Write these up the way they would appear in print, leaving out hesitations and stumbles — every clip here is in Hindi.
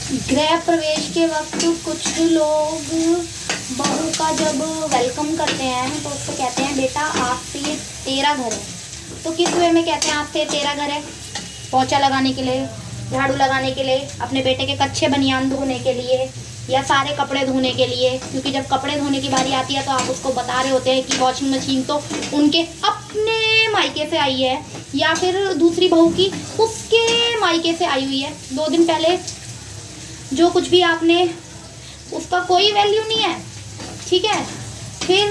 गृह प्रवेश के वक्त कुछ लोग बहू का जब वेलकम करते हैं तो उसको कहते हैं बेटा आज से ये तेरा घर है। तो किस वे में कहते हैं आज से तेरा घर है? पोछा लगाने के लिए, झाड़ू लगाने के लिए, अपने बेटे के कच्चे बनियान धोने के लिए, या सारे कपड़े धोने के लिए। क्योंकि जब कपड़े धोने की बारी आती है तो आप उसको बता रहे होते हैं कि वॉशिंग मशीन तो उनके अपने मायके से आई है या फिर दूसरी बहू की उसके मायके से आई हुई है। 2 दिन पहले जो कुछ भी आपने, उसका कोई वैल्यू नहीं है, ठीक है। फिर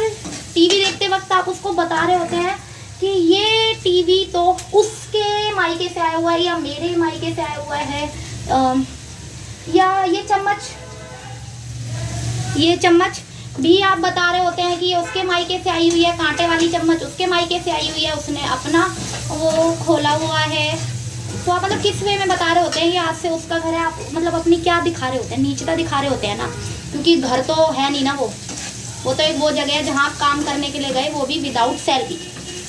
टीवी देखते वक्त आप उसको बता रहे होते हैं कि ये टीवी तो उसके मायके से आया हुआ है या मेरे मायके से आया हुआ है, या ये चम्मच भी आप बता रहे होते हैं कि ये उसके मायके से आई हुई है, कांटे वाली चम्मच उसके मायके से आई हुई है, उसने अपना वो खोला हुआ है। तो आप मतलब किस वे में बता रहे होते हैं कि आज से उसका घर है? आप मतलब अपनी क्या दिखा रहे होते हैं? नीचता दिखा रहे होते हैं ना, क्योंकि घर तो है नहीं ना वो तो एक वो जगह है जहाँ आप काम करने के लिए गए, वो भी विदाउट सैलरी,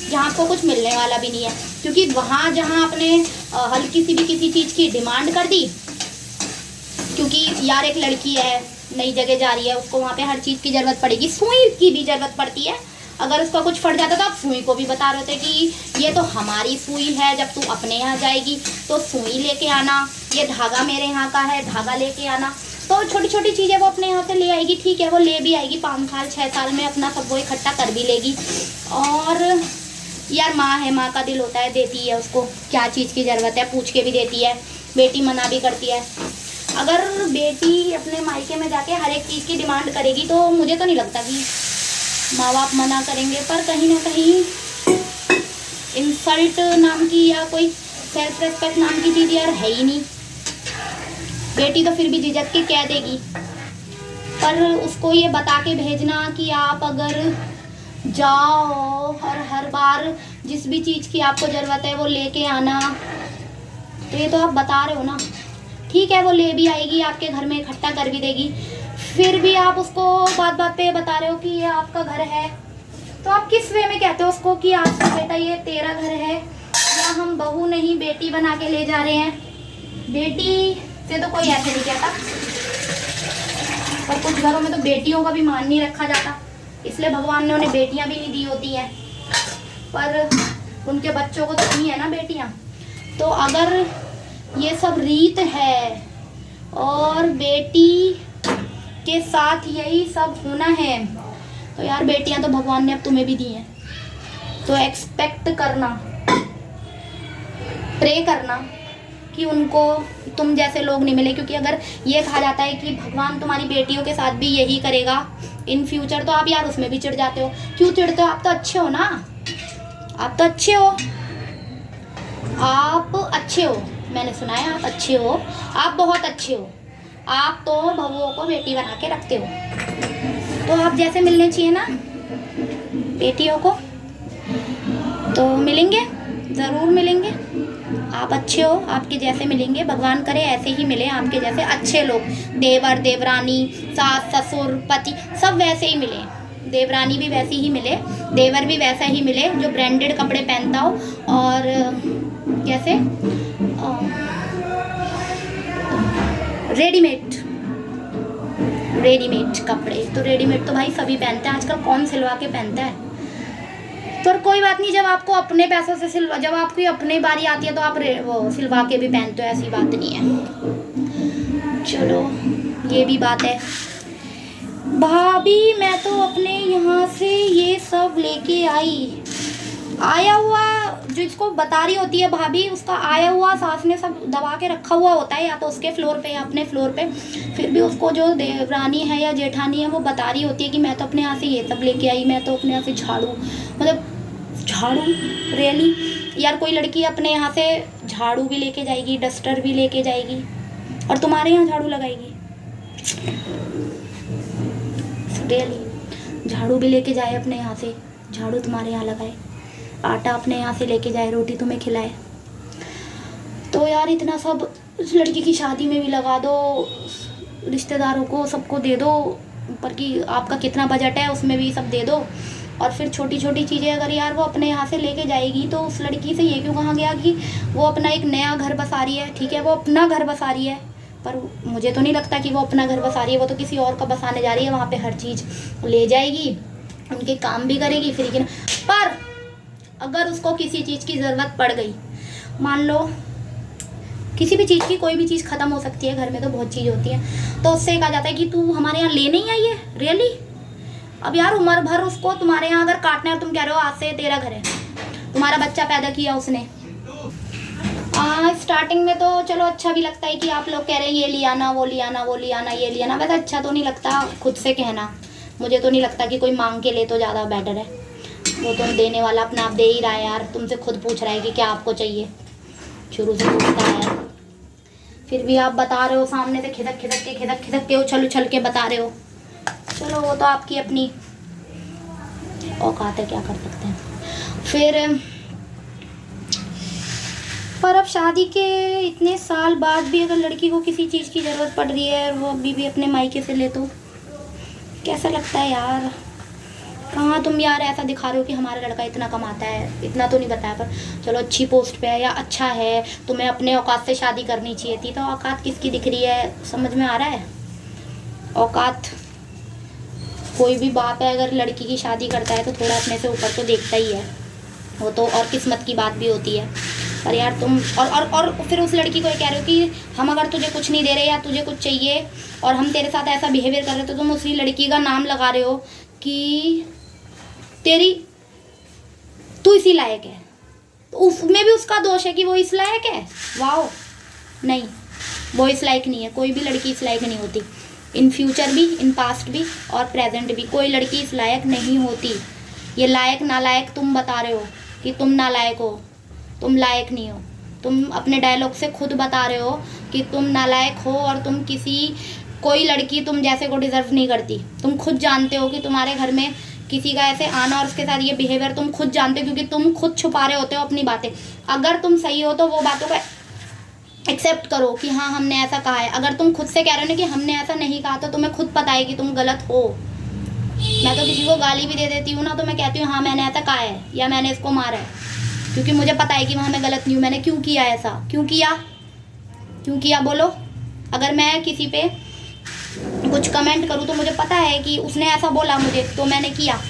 जहाँ आपको कुछ मिलने वाला भी नहीं है। क्योंकि वहाँ जहाँ आपने हल्की सी भी किसी चीज़ की डिमांड कर दी, क्योंकि यार एक लड़की है, नई जगह जा रही है, उसको वहाँ पे हर चीज़ की ज़रूरत पड़ेगी, सुई की भी ज़रूरत पड़ती है। अगर उसका कुछ फट जाता तो आप सुई को भी बता रहे थे कि ये तो हमारी सुई है, जब तू अपने यहाँ जाएगी तो सुई लेके आना, ये धागा मेरे यहाँ का है, धागा लेके आना। तो छोटी छोटी चीज़ें वो अपने यहाँ से ले आएगी, ठीक है, वो ले भी आएगी, 5 साल 6 साल में अपना सब वो इकट्ठा कर भी लेगी। और यार माँ है, माँ का दिल होता है, देती है उसको क्या चीज़ की ज़रूरत है, पूछ के भी देती है। बेटी मना भी करती है। अगर बेटी अपने मायके में जाके हर एक चीज़ की डिमांड करेगी तो मुझे तो नहीं लगता कि माँ बाप मना करेंगे, पर कहीं ना कहीं इंसल्ट नाम की या कोई सेल्फ रेस्पेक्ट नाम की चीज़ यार है ही नहीं। बेटी तो फिर भी झिझक के कह देगी, पर उसको ये बता के भेजना कि आप अगर जाओ और हर बार जिस भी चीज़ की आपको ज़रूरत है वो लेके आना, तो ये तो आप बता रहे हो ना। ठीक है, वो ले भी आएगी, आपके घर में इकट्ठा कर भी देगी, फिर भी आप उसको बात बात पे बता रहे हो कि ये आपका घर है। तो आप किस वे में कहते हो उसको कि आपका बेटा ये तेरा घर है, या हम बहू नहीं बेटी बना के ले जा रहे हैं? बेटी से तो कोई ऐसे नहीं कहता, पर कुछ घरों में तो बेटियों का भी मान नहीं रखा जाता, इसलिए भगवान ने उन्हें बेटियां भी नहीं दी होती हैं, पर उनके बच्चों को तो नहीं है ना बेटियां। तो अगर ये सब रीत है और बेटी के साथ यही सब होना है, तो यार बेटियां तो भगवान ने अब तुम्हें भी दी हैं, तो एक्सपेक्ट करना, प्रे करना कि उनको तुम जैसे लोग नहीं मिले। क्योंकि अगर ये कहा जाता है कि भगवान तुम्हारी बेटियों के साथ भी यही करेगा इन फ्यूचर, तो आप यार उसमें भी चिढ़ जाते हो। क्यों चिढ़ते हो? आप तो अच्छे हो ना, आप तो अच्छे हो, आप अच्छे हो, मैंने सुना है आप अच्छे हो, आप बहुत अच्छे हो, आप तो बहुओं को बेटी बना के रखते हो, तो आप जैसे मिलने चाहिए ना बेटियों को, तो मिलेंगे, ज़रूर मिलेंगे। आप अच्छे हो, आपके जैसे मिलेंगे, भगवान करे ऐसे ही मिले आपके जैसे अच्छे लोग, देवर देवरानी, सास ससुर पति सब वैसे ही मिले, देवरानी भी वैसी ही मिले, देवर भी वैसा ही मिले जो ब्रांडेड कपड़े पहनता हो, और कैसे रेडीमेड कपड़े, तो रेडीमेड तो भाई सभी पहनते हैं आजकल, कौन सिलवा के पहनता है? पर कोई बात नहीं, जब आपको अपने पैसों से जब आपकी अपनी बारी आती है तो आप वो सिलवा के भी पहनते हो, ऐसी बात नहीं है। चलो ये भी बात है। भाभी मैं तो अपने यहाँ से ये सब लेके आया हुआ, जो इसको बता रही होती है भाभी, उसका आया हुआ सास ने सब दबा के रखा हुआ होता है, या तो उसके फ्लोर पे या अपने फ्लोर पे। फिर भी उसको जो देवरानी है या जेठानी है वो बता रही होती है कि मैं तो अपने यहाँ से ये सब लेके आई, मैं तो अपने यहाँ से झाड़ू, मतलब झाड़ू रियली यार, कोई लड़की अपने यहाँ से झाड़ू भी लेके जाएगी, डस्टर भी लेके जाएगी, और तुम्हारे यहाँ झाड़ू लगाएगी? रियली झाड़ू भी लेके जाए अपने यहाँ से, झाड़ू तुम्हारे यहाँ लगाए, आटा अपने यहाँ से लेके जाए, रोटी तुम्हें खिलाए। तो यार इतना सब उस लड़की की शादी में भी लगा दो, रिश्तेदारों को सबको दे दो, ऊपर की आपका कितना बजट है उसमें भी सब दे दो, और फिर छोटी छोटी चीज़ें अगर यार वो अपने यहाँ से लेके जाएगी, तो उस लड़की से ये क्यों कहा गया कि वो अपना एक नया घर बसा रही है? ठीक है, वो अपना घर बसा रही है, पर मुझे तो नहीं लगता कि वो अपना घर बसा रही है, वो तो किसी और का बसाने जा रही है। वहाँ पे हर चीज़ ले जाएगी, उनके काम भी करेगी फ्री की। पर अगर उसको किसी चीज़ की ज़रूरत पड़ गई, मान लो किसी भी चीज़ की, कोई भी चीज़ ख़त्म हो सकती है, घर में तो बहुत चीज़ होती है, तो उससे कहा जाता है कि तू हमारे यहाँ लेने ही आई है, रियली। अब यार उम्र भर उसको तुम्हारे यहाँ अगर काटना है, तुम कह रहे हो आज से तेरा घर है, तुम्हारा बच्चा पैदा किया उसने। स्टार्टिंग में तो चलो अच्छा भी लगता है कि आप लोग कह रहे हैं ये लिया ना, वो लिया ना, वो लिया ना, ये लिया ना। वैसे अच्छा तो नहीं लगता खुद से कहना, मुझे तो नहीं लगता कि कोई मांग के ले तो ज़्यादा बेटर है। वो तो देने वाला अपना आप दे ही रहा है यार, तुमसे खुद पूछ रहा है कि क्या आपको चाहिए, शुरू से पूछता है। फिर भी आप बता रहे हो सामने से खिदक के उछल उछल के बता रहे हो। चलो वो तो आपकी अपनी औकात है, क्या कर सकते हैं। फिर पर अब शादी के इतने साल बाद भी अगर लड़की को किसी चीज़ की ज़रूरत पड़ रही है और वो अभी भी अपने मायके से ले, तो कैसा लगता है यार। कहाँ तुम यार ऐसा दिखा रहे हो कि हमारा लड़का इतना कमाता है, इतना तो नहीं बताया, पर चलो अच्छी पोस्ट पे है या अच्छा है, तुम्हें अपने औकात से शादी करनी चाहिए थी। तो औकात किसकी दिख रही है, समझ में आ रहा है। औकात कोई भी बाप है अगर लड़की की शादी करता है तो थोड़ा अपने से ऊपर तो देखता ही है, वो तो और किस्मत की बात भी होती है। पर यार तुम और फिर उस लड़की को ये कह रहे हो कि हम अगर तुझे कुछ नहीं दे रहे या तुझे कुछ चाहिए और हम तेरे साथ ऐसा बिहेवियर कर रहे हो, तो तुम उसी लड़की का नाम लगा रहे हो कि तू इसी लायक है। तो उसमें भी उसका दोष है कि वो इस लायक है। वाओ, नहीं, वो इस लायक नहीं है, कोई भी लड़की इस लायक नहीं होती। इन फ्यूचर भी, इन पास्ट भी और प्रेजेंट भी कोई लड़की इस लायक नहीं होती। ये लायक नालायक तुम बता रहे हो कि तुम नालायक हो, तुम लायक नहीं हो। तुम अपने डायलॉग से खुद बता रहे हो कि तुम नालायक हो और तुम कोई लड़की तुम जैसे को डिज़र्व नहीं करती। तुम खुद जानते हो कि तुम्हारे घर में किसी का ऐसे आना और उसके साथ ये बिहेवियर तुम खुद जानते हो, क्योंकि तुम खुद छुपा रहे होते हो अपनी बातें। अगर तुम सही हो तो वो बातों को एक्सेप्ट करो कि हाँ हमने ऐसा कहा है। अगर तुम खुद से कह रहे हो ना कि हमने ऐसा नहीं कहा, तो तुम्हें खुद पता है कि तुम गलत हो। मैं तो किसी को गाली भी दे देती हूँ ना, तो मैं कहती हूँ हाँ मैंने ऐसा कहा है या मैंने इसको मारा है, क्योंकि मुझे पता है कि वहाँ मैं गलत नहीं हूँ। मैंने क्यों किया ऐसा, क्यों किया बोलो। अगर मैं किसी पे कुछ कमेंट करूँ तो मुझे पता है कि उसने ऐसा बोला मुझे, तो मैंने किया।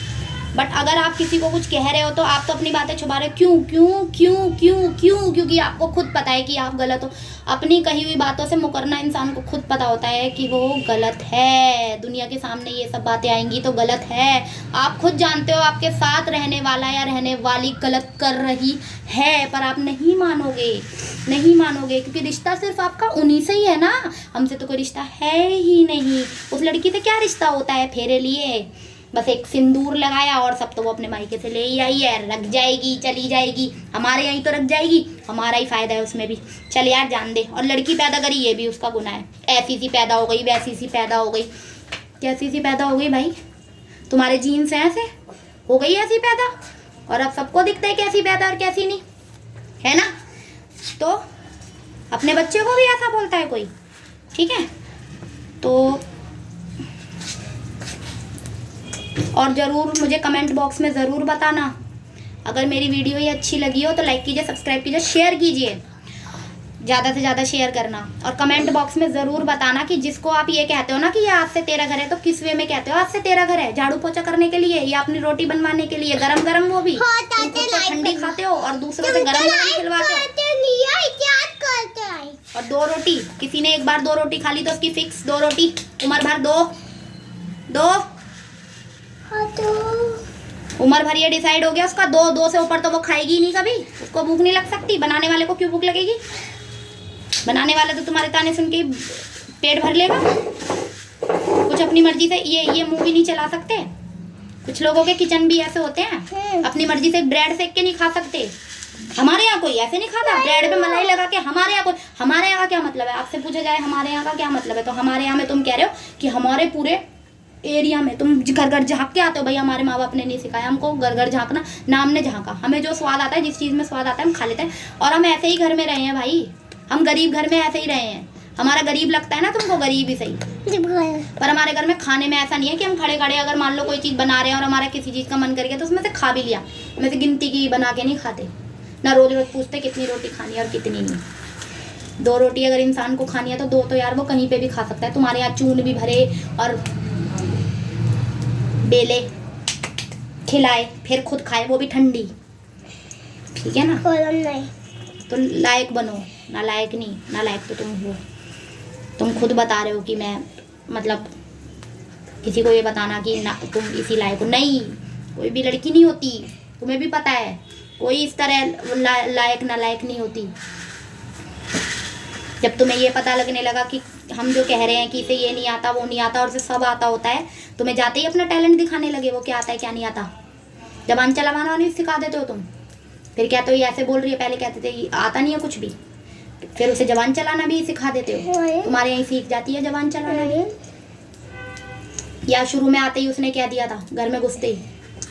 बट अगर आप किसी को कुछ कह रहे हो तो आप तो अपनी बातें छुपा रहे हो। क्यों? क्योंकि आपको खुद पता है कि आप गलत हो। अपनी कही हुई बातों से मुकरना इंसान को खुद पता होता है कि वो गलत है। दुनिया के सामने ये सब बातें आएंगी तो गलत है। आप खुद जानते हो आपके साथ रहने वाला या रहने वाली गलत कर रही है, पर आप नहीं मानोगे क्योंकि रिश्ता सिर्फ आपका उन्हीं से ही है ना। हमसे तो कोई रिश्ता है ही नहीं। उस लड़की से क्या रिश्ता होता है फेरे लिए, बस एक सिंदूर लगाया और सब तो वो अपने मायके से ले ही आई है। रख जाएगी, चली जाएगी, हमारे यहाँ ही तो रख जाएगी, हमारा ही फ़ायदा है उसमें भी। चल यार जान दे। और लड़की पैदा करी ये भी उसका गुनाह है। ऐसी सी पैदा हो गई, वैसी सी पैदा हो गई। कैसी सी पैदा हो गई भाई, तुम्हारे जीन्स हैं ऐसे, हो गई ऐसी पैदा। और अब सबको दिखता है कैसी पैदा और कैसी नहीं, है ना। तो अपने बच्चे को भी ऐसा बोलता है कोई, ठीक है। तो और ज़रूर मुझे कमेंट बॉक्स में ज़रूर बताना, अगर मेरी वीडियो ये अच्छी लगी हो तो लाइक कीजिए, सब्सक्राइब कीजिए, शेयर कीजिए, ज़्यादा से ज़्यादा शेयर करना। और कमेंट बॉक्स में ज़रूर बताना कि जिसको आप ये कहते हो ना कि ये आज से तेरा घर है, तो किस वे में कहते हो आज से तेरा घर है। झाड़ू पोछा करने के लिए या अपनी रोटी बनवाने के लिए, गरम गरम, वो भी ठंडी खाते हो और दूसरों से गरम गरम खिलवाते हो। और 2 रोटी, किसी ने एक बार 2 रोटी खा ली तो उसकी फिक्स 2 रोटी उम्र भर। दो उम्र भर ये डिसाइड हो गया उसका, 2 से ऊपर तो वो खाएगी नहीं कभी। उसको भूख नहीं लग सकती। बनाने वाले को क्यों भूख लगेगी? बनाने वाला तो तुम्हारे ताने सुन के पेट भर लेगा। कुछ अपनी मर्जी से ये मुंह भी नहीं चला सकते। कुछ लोगों के किचन भी ऐसे होते हैं, अपनी मर्जी से ब्रेड सेक के नहीं खा सकते। हमारे यहाँ कोई ऐसे नहीं खाता, ब्रेड पे मलाई लगा के। हमारे यहाँ का क्या मतलब है? आपसे पूछा जाए हमारे यहाँ का क्या मतलब है, तो हमारे यहाँ में तुम कह रहे हो कि हमारे पूरे एरिया में तुम घर घर झाँक के आते हो। भाई हमारे माँ बाप ने नहीं सिखाया हमको घर घर झाँकना, ना हमने झाँका। हमें जो स्वाद आता है, जिस चीज़ में स्वाद आता है हम खा लेते हैं। और हम ऐसे ही घर में रहे हैं भाई, हम गरीब घर में ऐसे ही रहे हैं। हमारा गरीब लगता है ना तुमको, गरीब ही सही, पर हमारे घर में खाने में ऐसा नहीं है कि हम खड़े खड़े अगर मान लो कोई चीज़ बना रहे हैं और हमारा किसी चीज़ का मन कर गया तो उसमें से खा भी लिया, में से गिनती की बना के नहीं खाते। ना रोज रोज पूछते कितनी रोटी खानी है और कितनी नहीं। 2 रोटी अगर इंसान को खानी है तो 2 तो यार वो कहीं पे भी खा सकता है। तुम्हारे यहाँ चून भी भरे और बेले, खिलाए, फिर खुद खाए, वो भी ठंडी। ठीक है ना? नहीं। तो लायक बनो। नालायक नहीं, नालायक तो तुम हो। तुम खुद बता रहे हो कि मैं मतलब किसी को ये बताना कि ना तुम इसी लायक हो। नहीं, कोई भी लड़की नहीं होती, तुम्हें भी पता है। कोई इस तरह लायक नालायक नहीं होती। जब तुम्हें ये पता लगने लगा कि हम जो कह रहे हैं कि इसे ये नहीं आता, वो नहीं आता और इसे सब आता होता है, तुम्हें जाते ही अपना टैलेंट दिखाने लगे वो क्या आता है क्या नहीं आता। जबान चलाना नहीं सिखा देते हो तुम। फिर क्या तो ये ऐसे बोल रही है, पहले कहते थे आता नहीं है कुछ भी, फिर उसे जबान चलाना भी सिखा देते हो। तुम्हारे यहीं सीख जाती है जबान चलाना भी। या शुरू में आते ही उसने क्या दिया था, घर में घुसते ही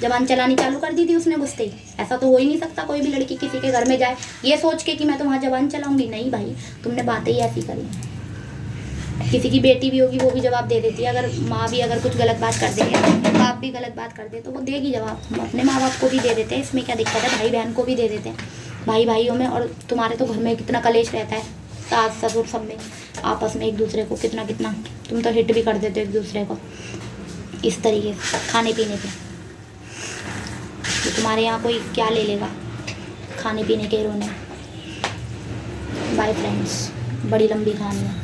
जबान चलानी चालू कर दी थी उसने घुसते ही। ऐसा तो हो ही नहीं सकता कोई भी लड़की किसी के घर में जाए ये सोच के कि मैं तो वहाँ जबान चलाऊंगी। नहीं भाई, तुमने बातें ही ऐसी करी। किसी की बेटी भी होगी वो भी जवाब दे देती है। अगर माँ भी अगर कुछ गलत बात कर दे, बाप भी गलत बात कर दे तो वो देगी जवाब। हम अपने माँ बाप को भी दे देते हैं, इसमें क्या दिक्कत है। भाई बहन को भी दे देते हैं, भाई भाइयों में। और तुम्हारे तो घर में कितना कलेश रहता है, सास ससुर सब में आपस में एक दूसरे को कितना कितना तुम तो हिट भी कर देते हो एक दूसरे को इस तरीके से खाने पीने पे। तो तुम्हारे यहाँ कोई क्या ले लेगा खाने पीने के रोने। बाय फ्रेंड्स, बड़ी लंबी कहानी है।